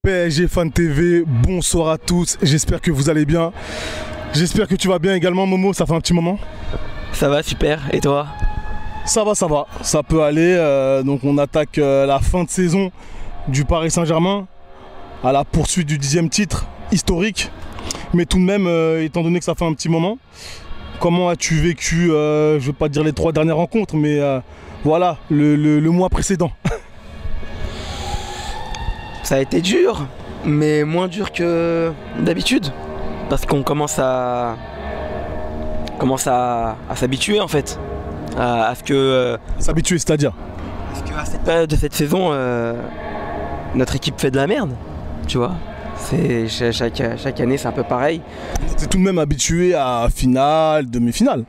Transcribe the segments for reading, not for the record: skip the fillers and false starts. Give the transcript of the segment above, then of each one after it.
PSG Fan TV, bonsoir à tous, j'espère que vous allez bien. J'espère que tu vas bien également Momo, ça fait un petit moment. Ça va, super, et toi? Ça va, ça peut aller. Donc on attaque la fin de saison du Paris Saint-Germain à la poursuite du 10e titre historique. Mais tout de même, étant donné que ça fait un petit moment, comment as-tu vécu, je ne veux pas dire les 3 dernières rencontres, mais voilà, le mois précédent? Ça a été dur, mais moins dur que d'habitude. Parce qu'on commence à s'habituer en fait. À ce que. S'habituer, c'est-à-dire? Parce qu'à cette période de cette saison, notre équipe fait de la merde, tu vois. Chaque année, c'est un peu pareil. Tu es tout de même habitué à finale, demi-finale.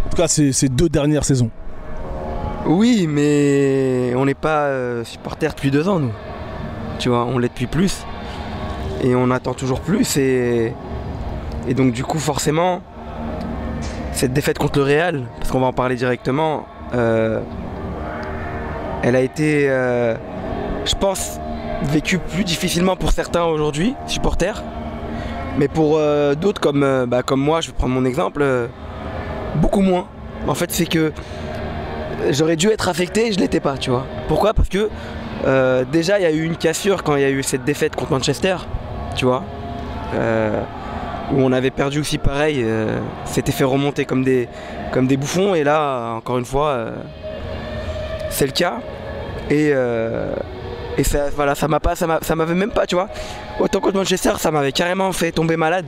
En tout cas, ces 2 dernières saisons. Oui, mais on n'est pas supporters depuis 2 ans, nous. Tu vois, on l'est depuis plus. Et on attend toujours plus. Et donc, du coup, forcément, cette défaite contre le Real, parce qu'on va en parler directement, elle a été, je pense, vécue plus difficilement pour certains aujourd'hui, supporters. Mais pour d'autres, comme moi, je vais prendre mon exemple, beaucoup moins. En fait, c'est que j'aurais dû être affecté et je l'étais pas, tu vois. Pourquoi? Parce que déjà il y a eu une cassure quand il y a eu cette défaite contre Manchester, tu vois, où on avait perdu aussi pareil, s'était fait remonter comme des bouffons, et là encore une fois c'est le cas, et ça, voilà, ça m'avait même pas, tu vois, autant contre Manchester ça m'avait carrément fait tomber malade.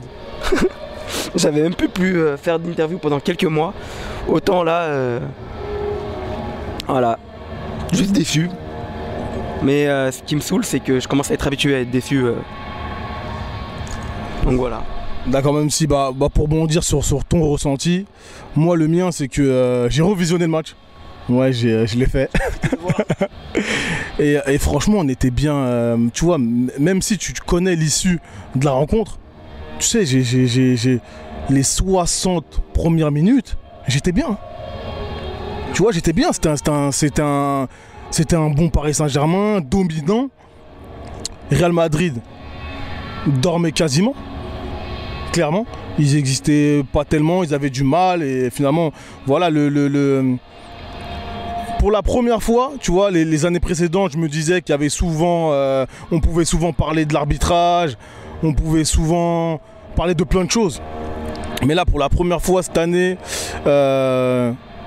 J'avais même plus faire d'interview pendant quelques mois, autant là voilà, juste déçu. Mais ce qui me saoule, c'est que je commence à être habitué à être déçu. Donc voilà. D'accord, même si pour bondir sur ton ressenti, moi le mien c'est que j'ai revisionné le match. Ouais, je l'ai fait. et franchement, on était bien. Tu vois, même si tu connais l'issue de la rencontre, tu sais, j'ai les 60 premières minutes, j'étais bien. Tu vois, j'étais bien, c'était un bon Paris Saint-Germain, dominant. Real Madrid dormait quasiment, clairement. Ils n'existaient pas tellement, ils avaient du mal, et finalement, voilà, pour la première fois, tu vois, les années précédentes, je me disais qu'il y avait souvent, on pouvait souvent parler de l'arbitrage, on pouvait souvent parler de plein de choses. Mais là, pour la première fois cette année,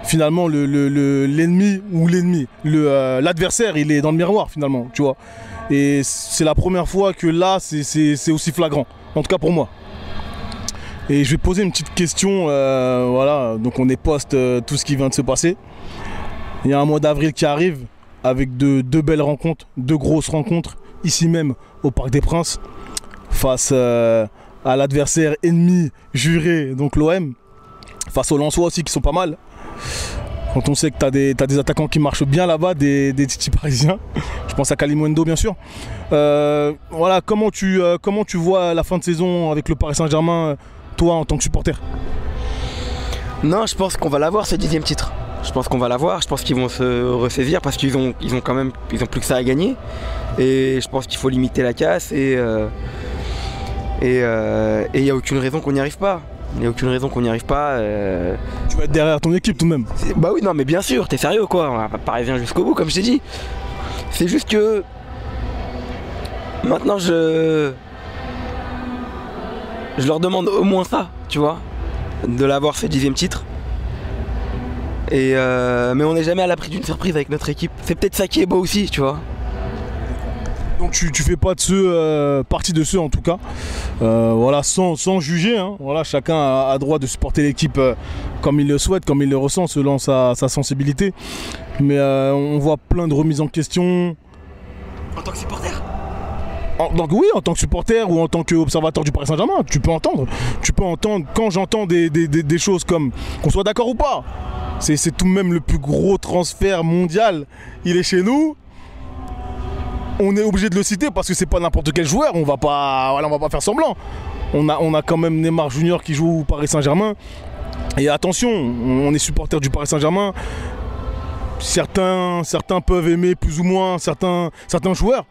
finalement l'ennemi l'adversaire il est dans le miroir finalement, tu vois, et c'est la première fois que là c'est aussi flagrant, en tout cas pour moi. Et je vais poser une petite question, voilà, donc on est post tout ce qui vient de se passer. Il y a un mois d'avril qui arrive avec deux belles rencontres, 2 grosses rencontres ici même au Parc des Princes face à l'adversaire ennemi juré, donc l'OM, face aux Lensois aussi qui sont pas mal. Quand on sait que tu as des attaquants qui marchent bien là-bas, des titis parisiens, je pense à Kalimundo bien sûr. Voilà, comment tu vois la fin de saison avec le Paris Saint-Germain, toi en tant que supporter? Non, je pense qu'on va l'avoir, ce 10e titre. Je pense qu'on va l'avoir, je pense qu'ils vont se ressaisir parce qu'ils ont quand même, ils ont plus que ça à gagner. Et je pense qu'il faut limiter la casse, et il n'y a aucune raison qu'on n'y arrive pas. Il n'y a aucune raison qu'on n'y arrive pas. Tu vas être derrière ton équipe tout de même. Bah oui, non mais bien sûr, t'es sérieux quoi, on va pas parisien jusqu'au bout comme je t'ai dit. C'est juste que maintenant je leur demande au moins ça, tu vois, de l'avoir, ce 10e titre. Et mais on n'est jamais à l'abri d'une surprise avec notre équipe. C'est peut-être ça qui est beau aussi, tu vois. Donc tu fais pas de ceux, partie de ceux en tout cas, voilà, sans juger, hein. Voilà, chacun a droit de supporter l'équipe comme il le souhaite, comme il le ressent, selon sa sensibilité. Mais on voit plein de remises en question. En tant que supporter? Donc oui, en tant que supporter ou en tant qu'observateur du Paris Saint-Germain, tu peux entendre quand j'entends des choses comme, qu'on soit d'accord ou pas, c'est tout de même le plus gros transfert mondial, il est chez nous. On est obligé de le citer parce que c'est pas n'importe quel joueur, on va pas faire semblant. On a quand même Neymar Junior qui joue au Paris Saint-Germain. Et attention, on est supporter du Paris Saint-Germain. certains peuvent aimer plus ou moins certains joueurs.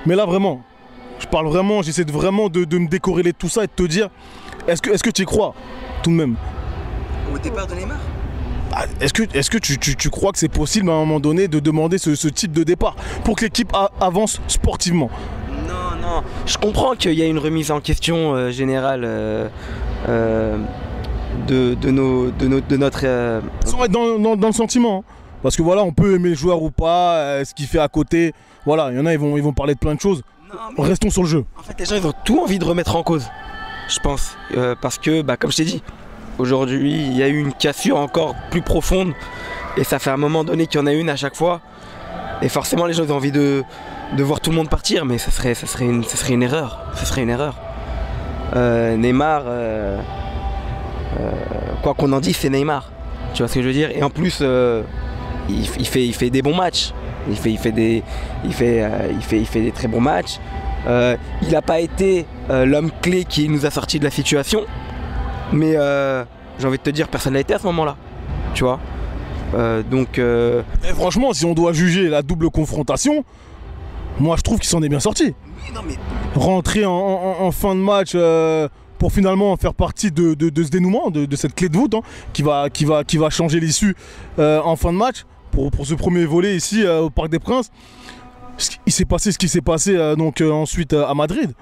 Mais là, vraiment, je parle vraiment, j'essaie de me décorréler de tout ça et de te dire, est-ce que tu y crois tout de même? Au départ de Neymar? Est-ce que tu crois que c'est possible à un moment donné de demander ce type de départ pour que l'équipe avance sportivement? Non, je comprends qu'il y a une remise en question générale de notre... Sans être dans le sentiment, hein. Parce que voilà, on peut aimer le joueur ou pas, ce qu'il fait à côté. Voilà, il y en a, ils vont parler de plein de choses. Non, restons sur le jeu. En fait, les gens, ils ont tout envie de remettre en cause, je pense. Parce que, comme je t'ai dit, aujourd'hui, il y a eu une cassure encore plus profonde. Et ça fait un moment donné qu'il y en a une à chaque fois. Et forcément, les gens, ils ont envie de voir tout le monde partir. Mais ça serait une erreur. Ce serait une erreur. Neymar, quoi qu'on en dise, c'est Neymar. Tu vois ce que je veux dire? Et en plus... Il fait des bons matchs, il fait des très bons matchs. Il n'a pas été l'homme clé qui nous a sortis de la situation, mais j'ai envie de te dire, personne n'a été à ce moment-là, tu vois. Et franchement, si on doit juger la double confrontation, moi je trouve qu'il s'en est bien sorti. Non, mais... Rentrer en fin de match pour finalement faire partie de ce dénouement, de cette clé de voûte, hein, qui va changer l'issue en fin de match. Pour ce premier volet ici au Parc des Princes, il s'est passé ce qui s'est passé ensuite à Madrid.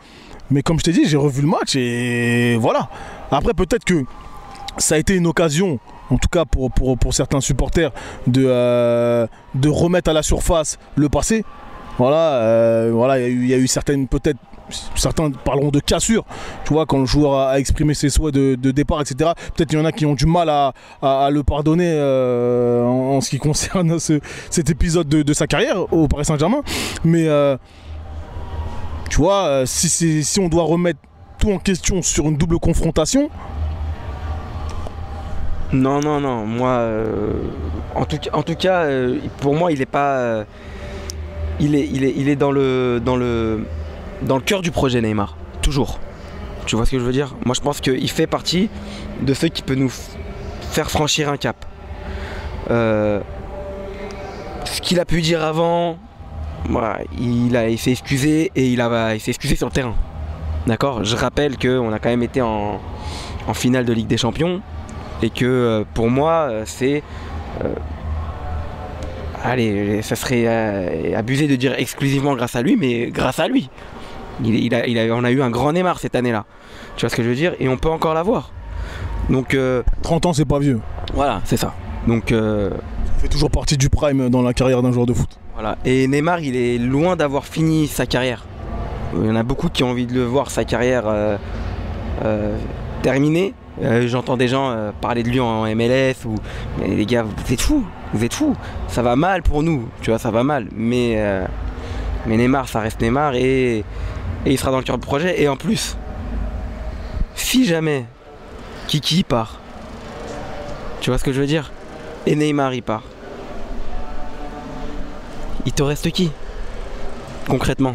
Mais comme je t'ai dit, j'ai revu le match et voilà. Après, peut-être que ça a été une occasion, en tout cas pour certains supporters, de remettre à la surface le passé. Voilà, il y a eu certaines, peut-être, certains parleront de cassure, tu vois, quand le joueur a exprimé ses souhaits de départ, etc. Peut-être qu'il y en a qui ont du mal à le pardonner en ce qui concerne cet épisode de sa carrière au Paris Saint-Germain. Mais tu vois, si on doit remettre tout en question sur une double confrontation... Non, moi, en tout cas, pour moi, il est pas... Il est dans le cœur du projet Neymar, toujours. Tu vois ce que je veux dire? Moi je pense qu'il fait partie de ceux qui peuvent nous faire franchir un cap. Ce qu'il a pu dire avant, voilà, il s'est excusé et il s'est excusé sur le terrain. D'accord? Je rappelle qu'on a quand même été en finale de Ligue des Champions et que pour moi c'est... allez, ça serait abusé de dire exclusivement grâce à lui, mais grâce à lui. On a eu un grand Neymar cette année-là. Tu vois ce que je veux dire? Et on peut encore l'avoir. Donc 30 ans, c'est pas vieux. Voilà, c'est ça. Donc ça fait toujours partie du prime dans la carrière d'un joueur de foot. Voilà. Et Neymar, il est loin d'avoir fini sa carrière. Il y en a beaucoup qui ont envie de le voir sa carrière terminée. J'entends des gens parler de lui en MLS mais les gars, vous êtes fous, ça va mal pour nous, tu vois, ça va mal, mais Neymar, ça reste Neymar et il sera dans le cœur du projet. Et en plus, si jamais Kiki part, tu vois ce que je veux dire, et Neymar il part, il te reste qui concrètement?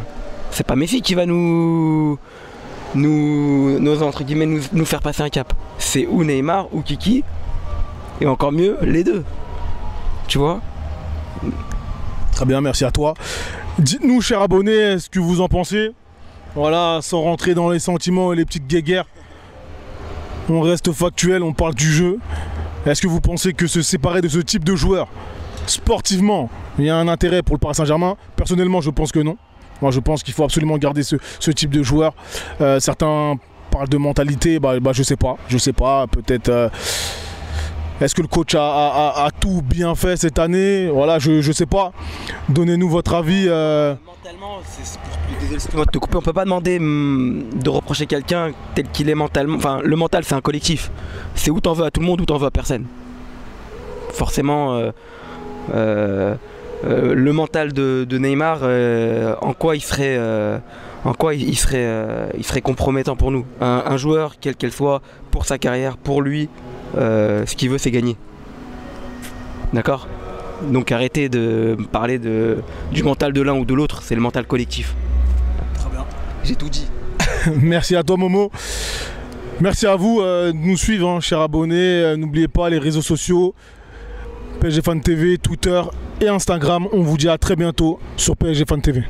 C'est pas Messi qui va nous entre guillemets nous faire passer un cap. C'est ou Neymar ou Kiki, et encore mieux les deux. Tu vois? Très bien, merci à toi. Dites-nous, chers abonnés, ce que vous en pensez. Voilà, sans rentrer dans les sentiments et les petites guéguerres. On reste factuel, on parle du jeu. Est-ce que vous pensez que se séparer de ce type de joueur, sportivement, il y a un intérêt pour le Paris Saint-Germain? Personnellement, je pense que non. Moi, je pense qu'il faut absolument garder ce type de joueur. Certains parlent de mentalité, je sais pas, peut-être... Est-ce que le coach a tout bien fait cette année? Voilà, je sais pas. Donnez-nous votre avis. Mentalement, désolé de te couper, on peut pas demander de reprocher quelqu'un tel qu'il est mentalement. Enfin, le mental, c'est un collectif. C'est où t'en veux à tout le monde ou t'en veux à personne. Forcément, le mental de Neymar, en quoi il serait compromettant pour nous. Un joueur, quel qu'elle soit, pour sa carrière, pour lui, ce qu'il veut, c'est gagner. D'accord? Donc arrêtez de parler du mental de l'un ou de l'autre, c'est le mental collectif. Très bien. J'ai tout dit. Merci à toi, Momo. Merci à vous de nous suivre, chers abonnés. N'oubliez pas les réseaux sociaux. PSG Fan TV, Twitter et Instagram. On vous dit à très bientôt sur PSG Fan TV.